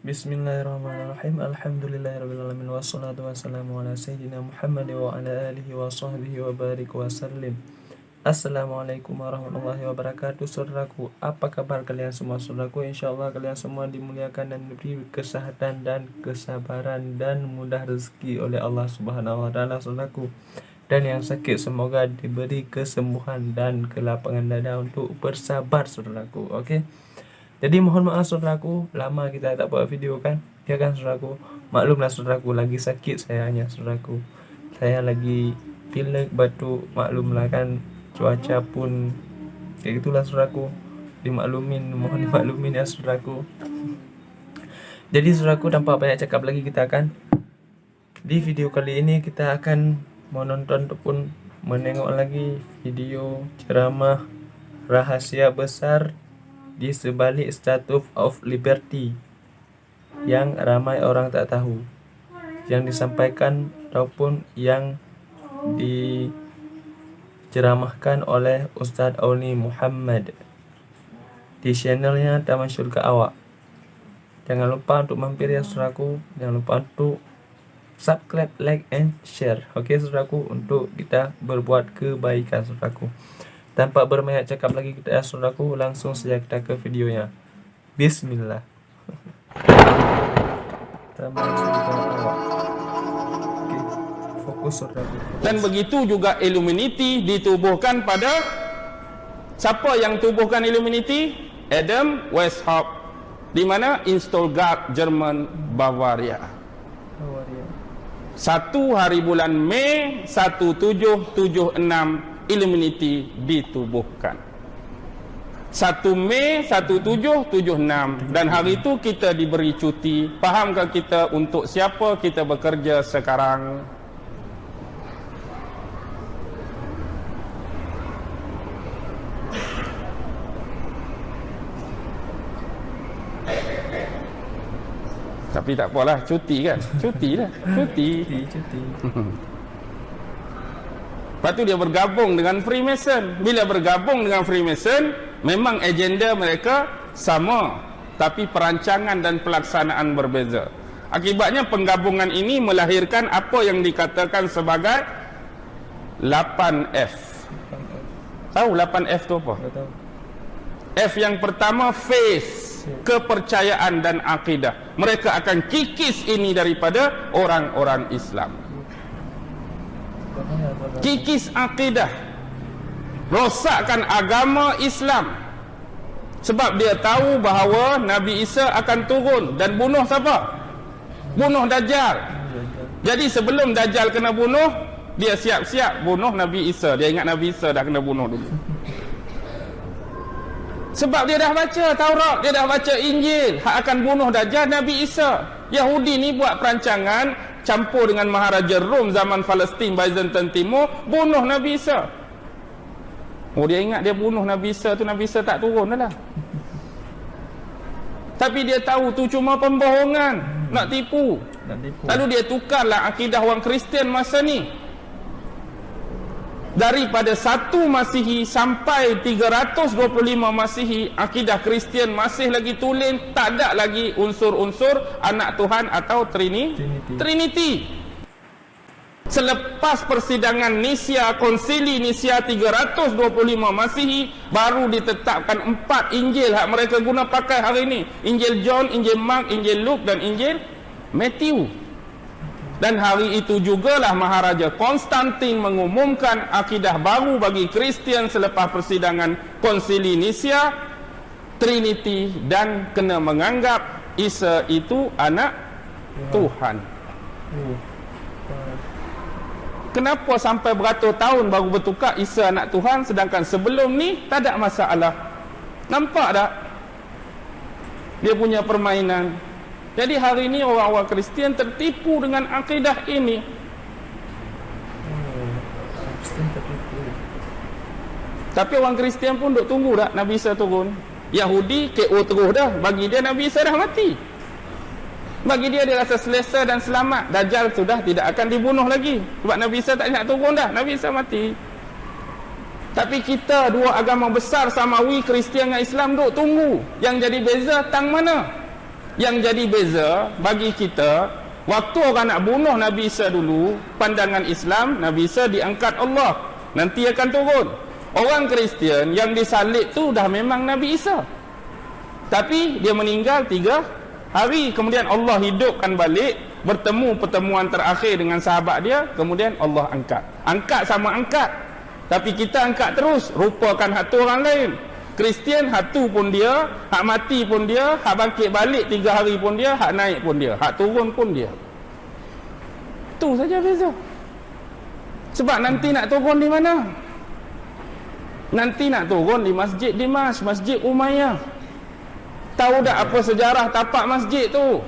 Bismillahirrahmanirrahim. Alhamdulillahirrahmanirrahim. Wassalatu wassalamu ala sayyidina Muhammad wa ala alihi wa sahbihi wa barik wa sallim. Assalamualaikum warahmatullahi wabarakatuh. Saudaraku, apa kabar kalian semua? Saudaraku, insyaallah kalian semua dimuliakan dan diberi kesehatan dan kesabaran dan mudah rezeki oleh Allah Subhanahu wa taala, saudaraku. Dan yang sakit semoga diberi kesembuhan dan kelapangan dada untuk bersabar, saudaraku. Oke. Jadi mohon maaf saudaraku, lama kita tak buat video kan? Ya kan saudaraku? Maklumlah saudaraku, lagi sakit sayanya saudaraku. Saya lagi pilek, batuk, maklumlah kan, cuaca pun kayak gitulah saudaraku. Dimaklumin, mohon dimaklumin ya saudaraku. Jadi saudaraku, tanpa banyak cakap lagi, kita akan di video kali ini kita akan menonton ataupun menengok lagi video ceramah rahasia besar di sebalik Statue of Liberty yang ramai orang tak tahu, yang disampaikan ataupun yang diceramahkan oleh Ustadz Auni Muhammad di channelnya Taman Surga Awak. Jangan lupa untuk mampir ya saudaraku, jangan lupa untuk subscribe, like, and share. Oke saudaraku, untuk kita berbuat kebaikan saudaraku. Tanpa berbanyak cakap lagi kita ya saudaraku, langsung saja kita ke videonya. Bismillah. Taman Surga Awak. Oke, fokus saudaraku. Dan begitu juga Illuminati ditubuhkan pada siapa yang tubuhkan Illuminati? Adam Weishaupt, di mana? In Stuttgart, Jerman, Bavaria. 1 hari bulan Mei 1776 Illuminati ditubuhkan. 1 Mei 1776, dan hari itu kita diberi cuti. Fahamkah kita untuk siapa kita bekerja sekarang? Tapi tak apalah, cuti kan? Cuti lah, cuti. Lepas tu dia bergabung dengan Freemason. Bila bergabung dengan Freemason, memang agenda mereka sama, tapi perancangan dan pelaksanaan berbeza. Akibatnya penggabungan ini melahirkan apa yang dikatakan sebagai 8F. Tahu 8F tu apa? F yang pertama, faith, kepercayaan dan akidah. Mereka akan kikis ini daripada orang-orang Islam. Kikis akidah, rosakkan agama Islam. Sebab dia tahu bahawa Nabi Isa akan turun dan bunuh siapa? Bunuh Dajjal. Jadi sebelum Dajjal kena bunuh, dia siap-siap bunuh Nabi Isa. Dia ingat Nabi Isa dah kena bunuh dulu. Sebab dia dah baca Taurat, dia dah baca Injil, hak akan bunuh Dajjal Nabi Isa. Yahudi ni buat perancangan, campur dengan Maharaja Rom zaman Palestin, Byzantine Timur, bunuh Nabi Isa. Oh, dia ingat dia bunuh Nabi Isa tu, Nabi Isa tak turun dah lah. Tapi dia tahu tu cuma pembohongan, nak tipu. Lalu dia tukarlah akidah orang Kristian masa ni. Daripada 1 Masihi sampai 325 Masihi, akidah Kristian masih lagi tulen, tak ada lagi unsur-unsur anak Tuhan atau Trinity. Selepas persidangan Nisia, konsili Nisia 325 Masihi, baru ditetapkan 4 Injil hak mereka guna pakai hari ini. Injil John, Injil Mark, Injil Luke dan Injil Matthew. Dan hari itu jugalah Maharaja Konstantin mengumumkan akidah baru bagi Kristian selepas persidangan konsili Nisia, Trinity, dan kena menganggap Isa itu anak Tuhan. Kenapa sampai beratus tahun baru bertukar Isa anak Tuhan, sedangkan sebelum ni tak ada masalah? Nampak tak dia punya permainan? Jadi hari ini orang-orang Kristian tertipu dengan akidah ini. Tapi orang Kristian pun duk tunggu dah Nabi Isa turun. Yahudi KO terus dah, bagi dia Nabi Isa dah mati. Bagi dia rasa selesa dan selamat. Dajjal sudah tidak akan dibunuh lagi, sebab Nabi Isa tak nak turun dah, Nabi Isa mati. Tapi kita dua agama besar Samawi, Kristian dengan Islam duk tunggu. Yang jadi beza tang mana? Yang jadi beza bagi kita, waktu orang nak bunuh Nabi Isa dulu, pandangan Islam, Nabi Isa diangkat Allah, nanti akan turun. Orang Kristian yang disalib tu dah memang Nabi Isa, tapi dia meninggal 3 hari, kemudian Allah hidupkan balik, bertemu pertemuan terakhir dengan sahabat dia, kemudian Allah angkat. Angkat sama angkat, tapi kita angkat terus, rupakan hatu orang lain. Kristian hatu pun dia, hak mati pun dia, hak bangkit balik 3 hari pun dia, hak naik pun dia, hak turun pun dia. Tu saja beza. Sebab nanti nak turun di mana? Nanti nak turun di Masjid Dimash, Masjid Umayyah. Tahu tak apa sejarah tapak masjid tu?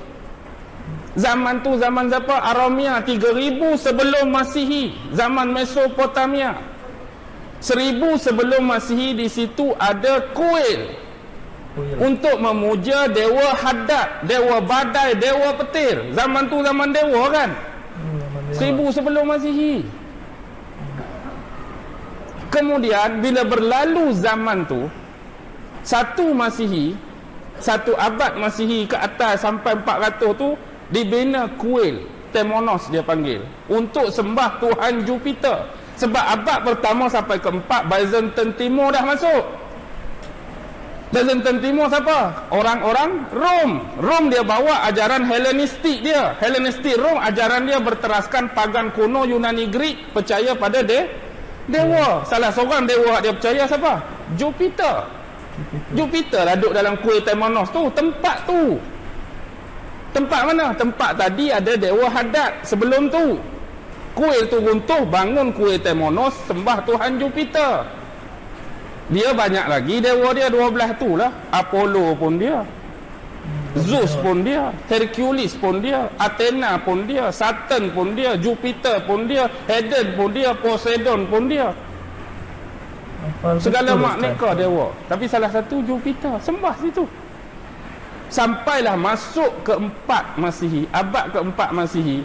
Zaman tu zaman siapa? Aramia, 3000 sebelum Masihi, zaman Mesopotamia. 1000 sebelum Masihi, di situ ada kuil untuk memuja dewa Haddad, dewa badai, dewa petir. Zaman tu zaman dewa kan? 1000 sebelum Masihi. Kemudian bila berlalu zaman tu, 1 Masihi, 1 abad Masihi ke atas sampai 400 tu, dibina kuil Temenos dia panggil, untuk sembah Tuhan Jupiter. Sebab abad pertama sampai ke-4 Byzantine Timur dah masuk. Byzantine Timur siapa? Orang-orang Rom. Rom dia bawa ajaran Hellenistik dia. Hellenistik Rom, ajaran dia berteraskan pagan kuno Yunani Greek, percaya pada dewa. Salah seorang dewa dia percaya siapa? Jupiter. Jupiter lah duduk dalam kuil Temenos tu. Tempat tu, tempat mana? Tempat tadi ada dewa Haddad. Sebelum tu kuil tu runtuh, bangun kuil Temenos, sembah Tuhan Jupiter. Dia banyak lagi dewa dia, 12 tu lah. Apollo pun dia, Zeus pun dia, Hercules pun dia, Athena pun dia, Saturn pun dia, Jupiter pun dia, Eden pun dia, Poseidon pun dia. Segala makneka dewa. Tapi salah satu Jupiter, sembah situ. Sampailah masuk ke-4 Masihi, abad ke-4 Masihi,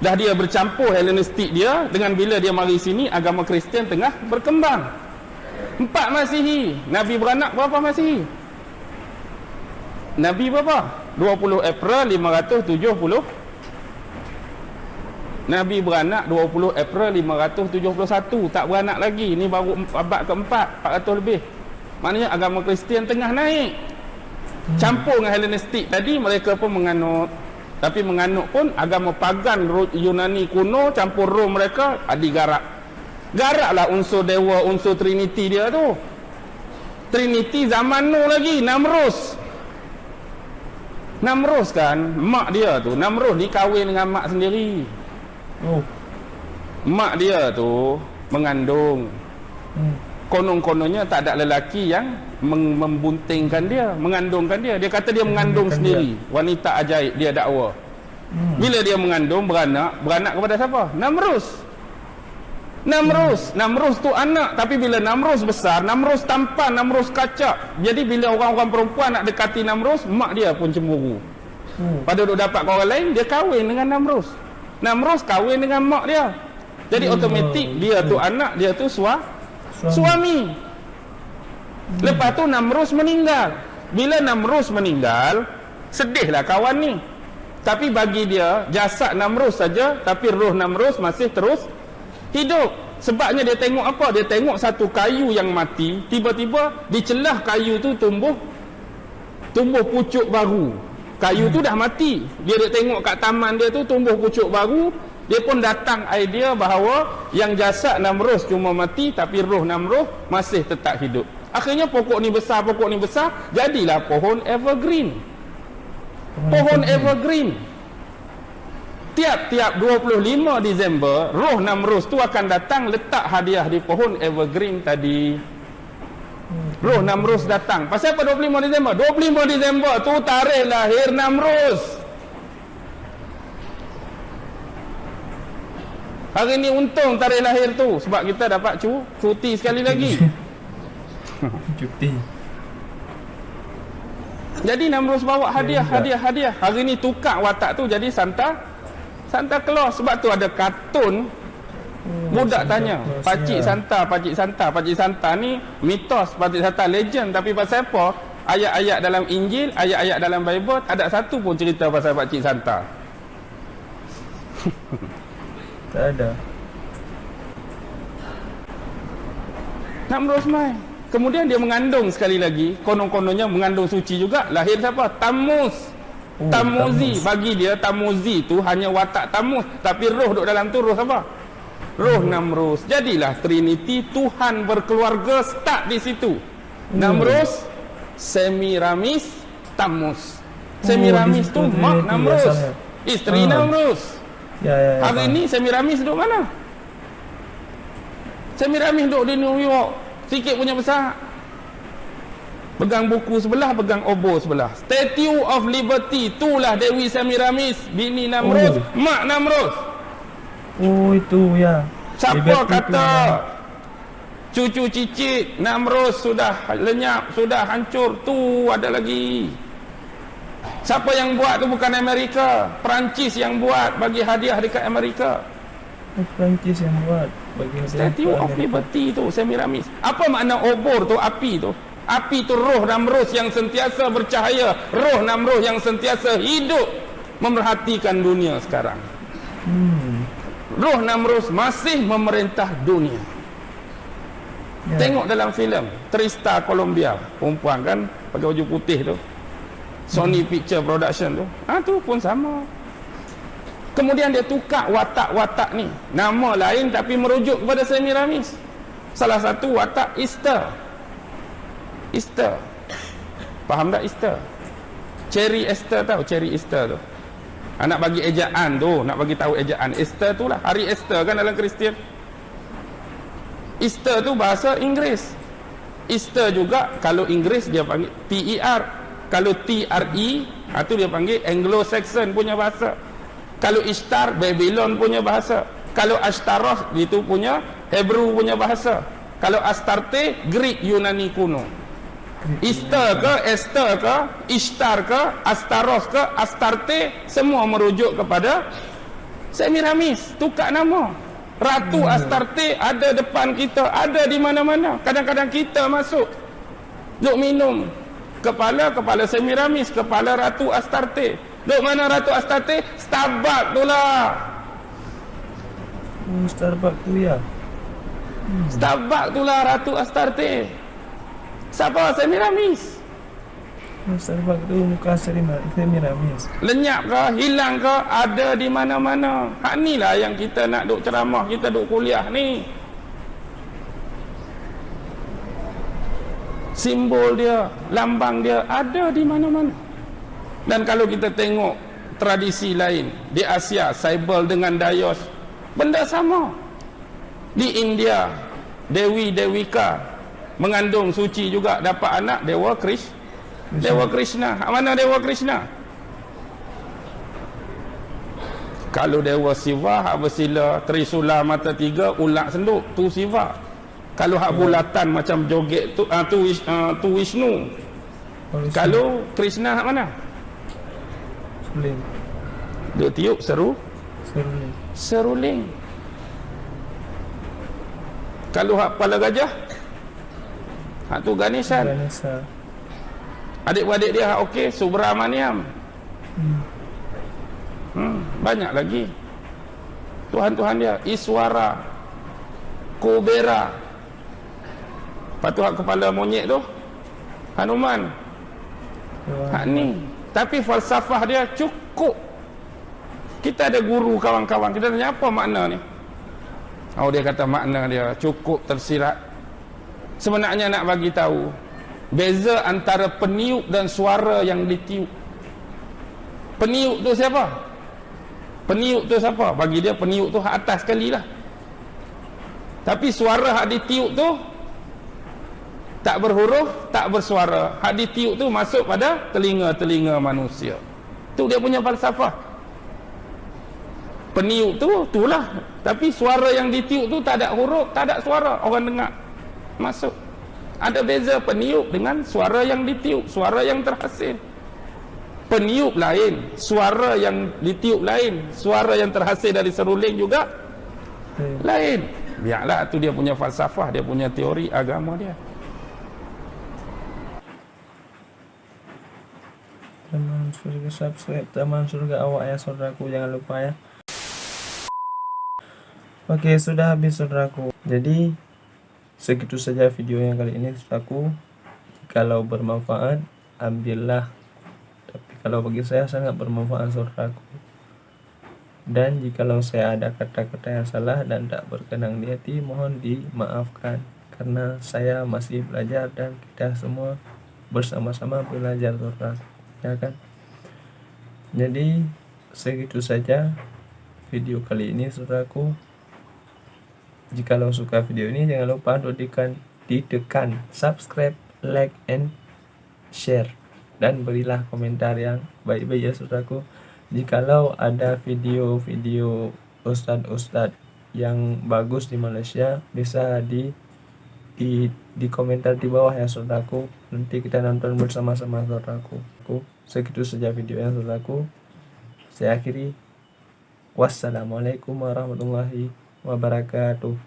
dah dia bercampur Hellenistik dia dengan bila dia mari sini, agama Kristian tengah berkembang. 4 Masihi, Nabi beranak berapa Masihi? Nabi berapa? 20 April 570. Nabi beranak 20 April 571, tak beranak lagi. Ni baru abad ke-4, 400 lebih. Maknanya agama Kristian tengah naik. Campur dengan Hellenistik tadi, mereka pun menganut. Tapi menganut pun agama pagan Yunani kuno campur Rom mereka, digarap. Garaplah unsur dewa, unsur Trinity dia tu. Trinity zaman Nuh lagi, Namrus. Namrus kan, mak dia tu, Namrus ni kahwin dengan mak sendiri. Mak dia tu mengandung. Konon-kononnya tak ada lelaki yang membuntingkan dia, mengandungkan dia. Dia kata dia mengandung sendiri. Wanita ajaib dia dakwa. Bila dia mengandung, beranak kepada siapa? Namrus tu anak. Tapi bila Namrus besar, Namrus tampan, Namrus kacak. Jadi bila orang-orang perempuan nak dekati Namrus, mak dia pun cemburu. Pada duk dapat orang lain, dia kahwin dengan Namrus. Namrus kahwin dengan mak dia. Jadi automatik dia tu anak, dia tu suami. Lepas tu Namrus meninggal. Bila Namrus meninggal, sedihlah kawan ni. Tapi bagi dia, jasad Namrus saja, tapi roh Namrus masih terus hidup. Sebabnya dia tengok apa? Dia tengok satu kayu yang mati, tiba-tiba di celah kayu tu tumbuh pucuk baru. Kayu tu dah mati. Dia tengok kat taman dia tu tumbuh pucuk baru. Dia pun datang idea bahawa yang jasad Namrus cuma mati, tapi roh Namrus masih tetap hidup. Akhirnya pokok ni besar, jadilah pohon evergreen. Pohon evergreen. Tiap-tiap 25 Disember, roh Namrus tu akan datang letak hadiah di pohon evergreen tadi. Roh Namrus datang. Pasal apa 25 Disember? 25 Disember tu tarikh lahir Namrus. Hari ni untung tarikh lahir tu, sebab kita dapat cuti sekali lagi. Cuti. Jadi Namrus bawa hadiah. Hari ni tukar watak tu jadi Santa Claus. Sebab tu ada kartun. Budak tanya, Pakcik Santa ni mitos, Pakcik Santa legend. Tapi pasal apa? ayat-ayat dalam Injil, ayat-ayat dalam Bible, tak ada satu pun cerita pasal Pakcik Santa. Tak ada. Namrus mai. Kemudian dia mengandung sekali lagi, konon-kononnya mengandung suci juga. Lahir siapa? Tammuz. Tamuzi. Bagi dia Tamuzi tu hanya watak Tammuz, tapi roh duduk dalam tu roh siapa? Roh Namrus. Jadilah Trinity, Tuhan berkeluarga start di situ. Namrus, Semiramis, Tammuz. Semiramis tu mak Namrus, isteri Namrus. Ya, Hari ni Semiramis duduk mana? Semiramis duduk di New York, sikit punya besar. Pegang buku sebelah, pegang oboh sebelah. Statue of Liberty, itulah Dewi Semiramis, bini Namrus, mak Namrus. Oh, itu ya. Siapa kata cucu cicit Namrus sudah lenyap, sudah hancur? Tu ada lagi. Siapa yang buat tu bukan Amerika, Perancis yang buat, bagi hadiah dekat Amerika. Perancis yang buat bagi Statue of Liberty tu Semiramis. Apa makna obor tu? Api tu. Api tu roh Namrus yang sentiasa bercahaya, roh Namrus yang sentiasa hidup memerhatikan dunia sekarang. Roh Namrus masih memerintah dunia. Tengok dalam filem Trista Columbia, perempuan kan pakai baju putih tu, Sony Picture Production tu, tu pun sama. Kemudian dia tukar watak-watak ni, nama lain tapi merujuk kepada Semiramis. Salah satu watak Easter. Faham tak Easter? Cherry Easter, tahu Cherry Easter tu? Nak bagi ejaan tu, nak bagi tahu ejaan. Easter tu lah, hari Easter kan dalam Kristian. Easter tu bahasa Inggeris. Easter juga kalau Inggeris dia panggil TER. Kalau TRE, tu dia panggil Anglo-Saxon punya bahasa. Kalau Ishtar, Babylon punya bahasa. Kalau Ashtaroth, itu punya Hebrew punya bahasa. Kalau Astarte, Greek Yunani kuno. Easter ke, Esther ke, Ishtar ke, Astaroth ke, Astarte, semua merujuk kepada Semiramis. Tukar nama. Ratu Astarte ada depan kita, ada di mana-mana. Kadang-kadang kita masuk, duk minum. Kepala Semiramis, kepala Ratu Astarte. Duk mana Ratu Astarte? Starbucks tu lah. Starbucks tu ya. Starbucks tu lah Ratu Astarte. Siapa? Semiramis. Starbucks tu muka Semiramis. Lenyap ke, hilang ke, ada di mana-mana. Hak ni lah yang kita nak duk ceramah, kita duk kuliah ni. Simbol dia, lambang dia ada di mana-mana. Dan kalau kita tengok tradisi lain di Asia, Cybele dengan Dayos, benda sama. Di India, Dewi Dewika mengandung suci juga, dapat anak Dewa Krishna. Mana Dewa Krishna? Kalau Dewa Siva, hak bersila Trisula mata tiga, ulak senduk, tu Siva. Kalau hak bulatan macam joget tu, tu Vishnu. Kalau Krishna hak mana? Seruling. Duk tiup seruling. Kalau hak kepala gajah, hak tu Ganesha. Adik-beradik dia hak okey, Subramaniam. Banyak lagi Tuhan-Tuhan dia. Iswara, Kubera. Lepas tu hak kepala monyet tu Hanuman. Hak ni. Tapi falsafah dia cukup. Kita ada guru kawan-kawan, kita tanya apa makna ni? Dia kata makna dia cukup tersirat. Sebenarnya nak bagi tahu beza antara peniup dan suara yang ditiup. Peniup tu siapa? Bagi dia peniup tu hak atas sekali lah. Tapi suara hak ditiup tu tak berhuruf, tak bersuara. Hak ditiup tu masuk pada telinga-telinga manusia. Tu dia punya falsafah. Peniup tu, itulah. Tapi suara yang ditiup tu tak ada huruf, tak ada suara. Orang dengar, masuk. Ada beza peniup dengan suara yang ditiup, suara yang terhasil. Peniup lain, suara yang ditiup lain, suara yang terhasil dari seruling juga lain. Biarlah, tu dia punya falsafah, dia punya teori agama dia. subscribe Taman Surga Awak ya saudaraku, jangan lupa ya. Oke, sudah habis saudaraku. Jadi segitu saja videonya kali ini saudaraku. Kalau bermanfaat ambillah, tapi kalau bagi saya sangat bermanfaat saudaraku. Dan jikalau saya ada kata-kata yang salah dan tak berkenan di hati, mohon dimaafkan, karena saya masih belajar dan kita semua bersama-sama belajar saudaraku, ya kan. Jadi segitu saja video kali ini saudaraku. Jikalau suka video ini jangan lupa untuk ditekan subscribe, like, and share, dan berilah komentar yang baik-baik ya saudaraku. Jikalau ada video-video ustadz yang bagus di Malaysia, bisa di komentar di bawah ya saudaraku. Nanti kita nonton bersama-sama saudaraku. Segitu saja videonya saudaraku. Saya akhiri. Wassalamualaikum warahmatullahi wabarakatuh.